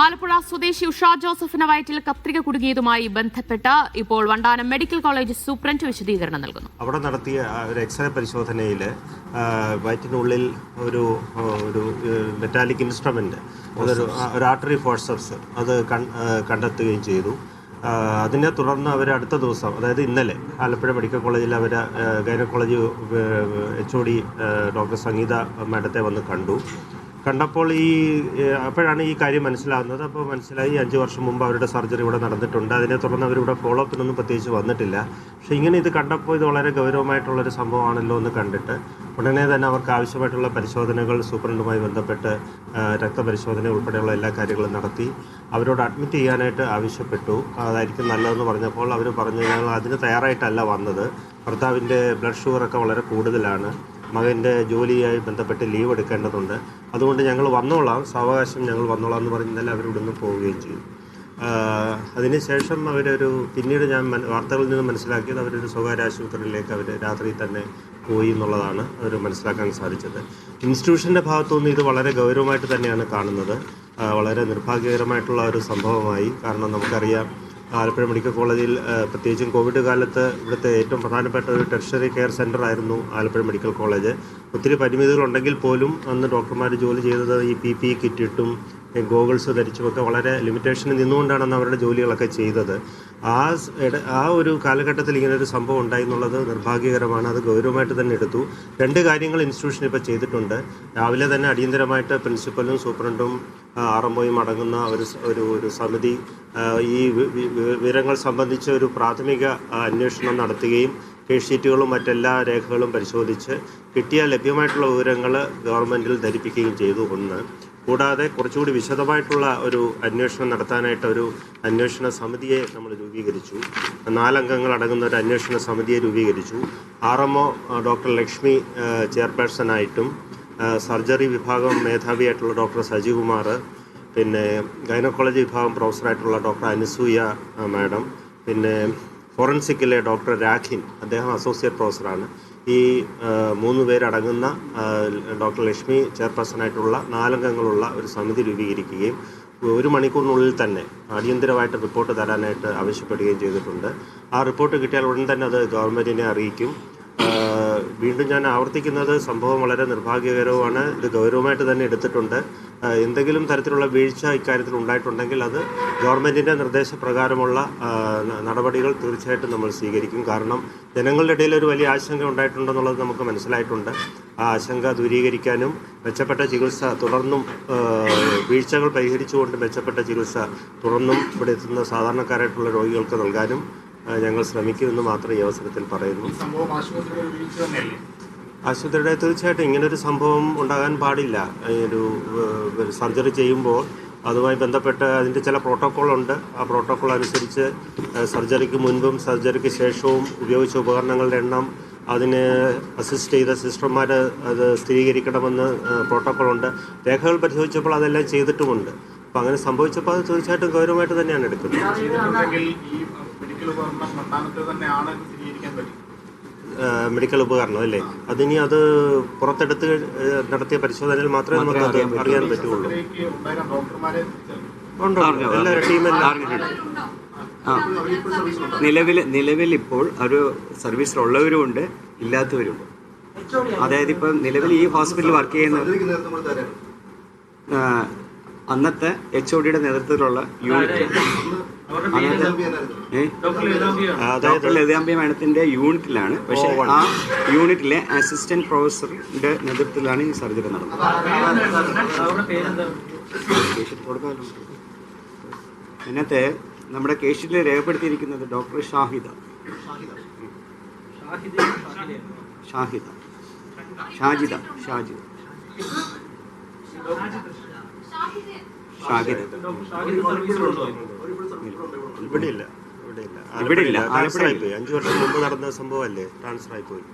ആലപ്പുഴ സ്വദേശി ഉഷ ജോസഫിന് വയറ്റിൽ കത്രിക കുടുങ്ങിയതുമായി ബന്ധപ്പെട്ട് ഇപ്പോൾ വണ്ടാനം മെഡിക്കൽ കോളേജ് സൂപ്രണ്ട് വിശദീകരണം നൽകുന്നു. അവിടെ നടത്തിയ ഒരു എക്സ്റേ പരിശോധനയിൽ വയറ്റിനുള്ളിൽ ഒരു മെറ്റാലിക് ഇൻസ്ട്രുമെന്റ്, അതൊരു ആർട്ടറി ഫോഴ്സപ്സ് അത് കണ്ടെത്തുകയും ചെയ്തു. അതിനെ തുടർന്ന് അവർ അടുത്ത ദിവസം, അതായത് ഇന്നലെ ആലപ്പുഴ മെഡിക്കൽ കോളേജിൽ അവർ ഗൈനക്കോളജി HOD ഡോക്ടർ സംഗീത മാഡത്തെ വന്ന് കണ്ടപ്പോൾ അപ്പോഴാണ് ഈ കാര്യം മനസ്സിലാകുന്നത്. അപ്പോൾ മനസ്സിലായി 5 വർഷം മുമ്പ് അവരുടെ സർജറി ഇവിടെ നടന്നിട്ടുണ്ട്. അതിനെ തുടർന്ന് അവരിവിടെ ഫോളോ അപ്പിനൊന്നും പ്രത്യേകിച്ച് വന്നിട്ടില്ല. പക്ഷേ ഇങ്ങനെ ഇത് കണ്ടപ്പോൾ ഇത് വളരെ ഗൗരവമായിട്ടുള്ളൊരു സംഭവമാണല്ലോ എന്ന് കണ്ടിട്ട് ഉടനെ തന്നെ അവർക്ക് ആവശ്യമായിട്ടുള്ള പരിശോധനകൾ സൂപ്രണ്ടുമായി ബന്ധപ്പെട്ട് രക്തപരിശോധന ഉൾപ്പെടെയുള്ള എല്ലാ കാര്യങ്ങളും നടത്തി അവരോട് അഡ്മിറ്റ് ചെയ്യാനായിട്ട് ആവശ്യപ്പെട്ടു. അതായിരിക്കും നല്ലതെന്ന് പറഞ്ഞപ്പോൾ അവർ പറഞ്ഞു, ഞങ്ങൾ അതിന് തയ്യാറായിട്ടല്ല വന്നത്, ഭർത്താവിൻ്റെ ബ്ലഡ് ഷുഗറൊക്കെ വളരെ കൂടുതലാണ്, മകൻ്റെ ജോലിയായി ബന്ധപ്പെട്ട് ലീവ് എടുക്കേണ്ടതുണ്ട്, അതുകൊണ്ട് ഞങ്ങൾ വന്നോളാം, സാവകാശം ഞങ്ങൾ വന്നോളാം എന്ന് പറഞ്ഞ് ഇന്നലെ അവരിവിടുന്ന് പോവുകയും ചെയ്തു. അതിനുശേഷം പിന്നീട് ഞാൻ വാർത്തകളിൽ നിന്ന് മനസ്സിലാക്കിയത് അവരൊരു സ്വകാര്യ ആശുപത്രിയിലേക്ക് അവർ രാത്രി തന്നെ പോയി എന്നുള്ളതാണ് അവർ മനസ്സിലാക്കാൻ സാധിച്ചത്. ഇൻസ്റ്റിറ്റ്യൂഷൻ്റെ ഭാഗത്തുനിന്ന് ഇത് വളരെ ഗൗരവമായിട്ട് തന്നെയാണ് കാണുന്നത്. വളരെ നിർഭാഗ്യകരമായിട്ടുള്ള ഒരു സംഭവമായി. കാരണം നമുക്കറിയാം, ആലപ്പുഴ മെഡിക്കൽ കോളേജിൽ പ്രത്യേകിച്ചും കോവിഡ് കാലത്ത് ഇവിടുത്തെ ഏറ്റവും പ്രധാനപ്പെട്ട ഒരു ടെർഷറി കെയർ സെൻ്റർ ആയിരുന്നു ആലപ്പുഴ മെഡിക്കൽ കോളേജ്. ഒത്തിരി പരിമിതികളുണ്ടെങ്കിൽ പോലും അന്ന് ഡോക്ടർമാർ ജോലി ചെയ്തത് ഈ PPE കിറ്റിട്ടും ഗോഗിൾസ് ധരിച്ചുമൊക്കെ വളരെ ലിമിറ്റേഷനിൽ നിന്നുകൊണ്ടാണ് അവരുടെ ജോലികളൊക്കെ ചെയ്തത്. ആ ഒരു കാലഘട്ടത്തിൽ ഇങ്ങനൊരു സംഭവം ഉണ്ടായി എന്നുള്ളത് നിർഭാഗ്യകരമാണ്. അത് ഗൗരവമായിട്ട് തന്നെ എടുത്തു. 2 കാര്യങ്ങൾ ഇൻസ്റ്റിറ്റ്യൂഷൻ ഇപ്പോൾ ചെയ്തിട്ടുണ്ട്. രാവിലെ തന്നെ അടിയന്തരമായിട്ട് പ്രിൻസിപ്പലും സൂപ്രണ്ടും RMOയും അടങ്ങുന്ന ഒരു സമിതി ഈ വിവരങ്ങൾ സംബന്ധിച്ച് ഒരു പ്രാഥമിക അന്വേഷണം നടത്തുകയും കേസ് ഷീറ്റുകളും മറ്റെല്ലാ രേഖകളും പരിശോധിച്ച് കിട്ടിയ ലഭ്യമായിട്ടുള്ള വിവരങ്ങൾ ഗവൺമെൻറ്റിൽ ധരിപ്പിക്കുകയും ചെയ്തു. കൂടാതെ കുറച്ചുകൂടി വിശദമായിട്ടുള്ള ഒരു അന്വേഷണം നടത്താനായിട്ട് ഒരു അന്വേഷണ സമിതിയെ നമ്മൾ രൂപീകരിച്ചു. 4 അംഗങ്ങൾ അടങ്ങുന്ന ഒരു അന്വേഷണ സമിതിയെ രൂപീകരിച്ചു. RMO ഡോക്ടർ ലക്ഷ്മി ചെയർപേഴ്സണായിട്ടും സർജറി വിഭാഗം മേധാവിയായിട്ടുള്ള ഡോക്ടർ സജികുമാർ, പിന്നെ ഗൈനക്കോളജി വിഭാഗം പ്രൊഫസറായിട്ടുള്ള ഡോക്ടർ അനുസൂയ മാഡം, പിന്നെ ഫോറൻസിക്കിലെ ഡോക്ടർ രാഖിൻ, അദ്ദേഹം അസോസിയേറ്റ് പ്രൊഫസറാണ്. ഈ 3 പേരടങ്ങുന്ന ഡോക്ടർ ലക്ഷ്മി ചെയർപേഴ്സണായിട്ടുള്ള 4 അംഗങ്ങളുള്ള ഒരു സമിതി രൂപീകരിക്കുകയും 1 മണിക്കൂറിനുള്ളിൽ തന്നെ അടിയന്തരമായിട്ട് റിപ്പോർട്ട് തരാനായിട്ട് ആവശ്യപ്പെടുകയും ചെയ്തിട്ടുണ്ട്. ആ റിപ്പോർട്ട് കിട്ടിയാൽ ഉടൻ തന്നെ അത് ഗവൺമെൻറ്റിനെ അറിയിക്കും. വീണ്ടും ഞാൻ ആവർത്തിക്കുന്നത്, സംഭവം വളരെ നിർഭാഗ്യകരവുമാണ്. ഇത് ഗൗരവമായിട്ട് തന്നെ എടുത്തിട്ടുണ്ട്. എന്തെങ്കിലും തരത്തിലുള്ള വീഴ്ച ഇക്കാര്യത്തിൽ ഉണ്ടായിട്ടുണ്ടെങ്കിൽ അത് ഗവൺമെൻറ്റിൻ്റെ നിർദ്ദേശപ്രകാരമുള്ള നടപടികൾ തീർച്ചയായിട്ടും നമ്മൾ സ്വീകരിക്കും. കാരണം ജനങ്ങളുടെ ഇടയിൽ ഒരു വലിയ ആശങ്ക ഉണ്ടായിട്ടുണ്ടെന്നുള്ളത് നമുക്ക് മനസ്സിലായിട്ടുണ്ട്. ആ ആശങ്ക ദൂരീകരിക്കാനും മെച്ചപ്പെട്ട ചികിത്സ തുടർന്നും വീഴ്ചകൾ പരിഹരിച്ചുകൊണ്ട് മെച്ചപ്പെട്ട ചികിത്സ തുടർന്നും ഇവിടെ എത്തുന്ന സാധാരണക്കാരായിട്ടുള്ള രോഗികൾക്ക് നൽകാനും ഞങ്ങൾ ശ്രമിക്കുമെന്ന് മാത്രം ഈ അവസരത്തിൽ പറയുന്നു. ആശുപത്രിയുടെ തീർച്ചയായിട്ടും ഇങ്ങനൊരു സംഭവം ഉണ്ടാകാൻ പാടില്ല. ഒരു സർജറി ചെയ്യുമ്പോൾ അതുമായി ബന്ധപ്പെട്ട് അതിൻ്റെ ചില പ്രോട്ടോക്കോളുണ്ട്. ആ പ്രോട്ടോക്കോൾ അനുസരിച്ച് സർജറിക്ക് മുൻപും സർജറിക്ക് ശേഷവും ഉപയോഗിച്ച ഉപകരണങ്ങളുടെ എണ്ണം, അതിന് അസിസ്റ്റ് ചെയ്ത സിസ്റ്റർമാർ അത് സ്ഥിരീകരിക്കണമെന്ന് പ്രോട്ടോക്കോളുണ്ട്. രേഖകൾ പരിശോധിച്ചപ്പോൾ അതെല്ലാം ചെയ്തിട്ടുമുണ്ട്. അപ്പോൾ അങ്ങനെ സംഭവിച്ചപ്പോൾ അത് തീർച്ചയായിട്ടും ഗൗരവമായിട്ട് തന്നെയാണ് എടുക്കുന്നത്. മെഡിക്കൽ ഉപകരണം അല്ലേ, അതിനി അത് പുറത്തെടുത്ത് നടത്തിയ പരിശോധനയിൽ മാത്രമേ നമുക്ക് അത് അറിയാൻ പറ്റുള്ളൂ. എല്ലാ ടീമെല്ലാം നിലവിൽ ഇപ്പോൾ ഒരു സർവീസിലുള്ളവരുമുണ്ട്, ഇല്ലാത്തവരുണ്ട്. അതായത് ഇപ്പം നിലവിൽ ഈ ഹോസ്പിറ്റലിൽ വർക്ക് ചെയ്യുന്ന അന്നത്തെ HODയുടെ നേതൃത്വത്തിലുള്ള യൂണിറ്റ്, ഡോക്ടർ ലതാംബിയ മാഡത്തിൻ്റെ യൂണിറ്റിലാണ്. പക്ഷേ ആ യൂണിറ്റിലെ അസിസ്റ്റന്റ് പ്രൊഫസറിൻ്റെ നേതൃത്വത്തിലാണ് ഈ സർജറി നടന്നത്. അതിനകത്ത് നമ്മുടെ കേസിൽ രേഖപ്പെടുത്തിയിരിക്കുന്നത് ഡോക്ടർ ഷാഹിദ ഇവിടെ ഇല്ല. 5 വർഷം മുമ്പ് നടന്ന സംഭവമല്ലേ, ട്രാൻസ്ഫർ ആയിപ്പോയി.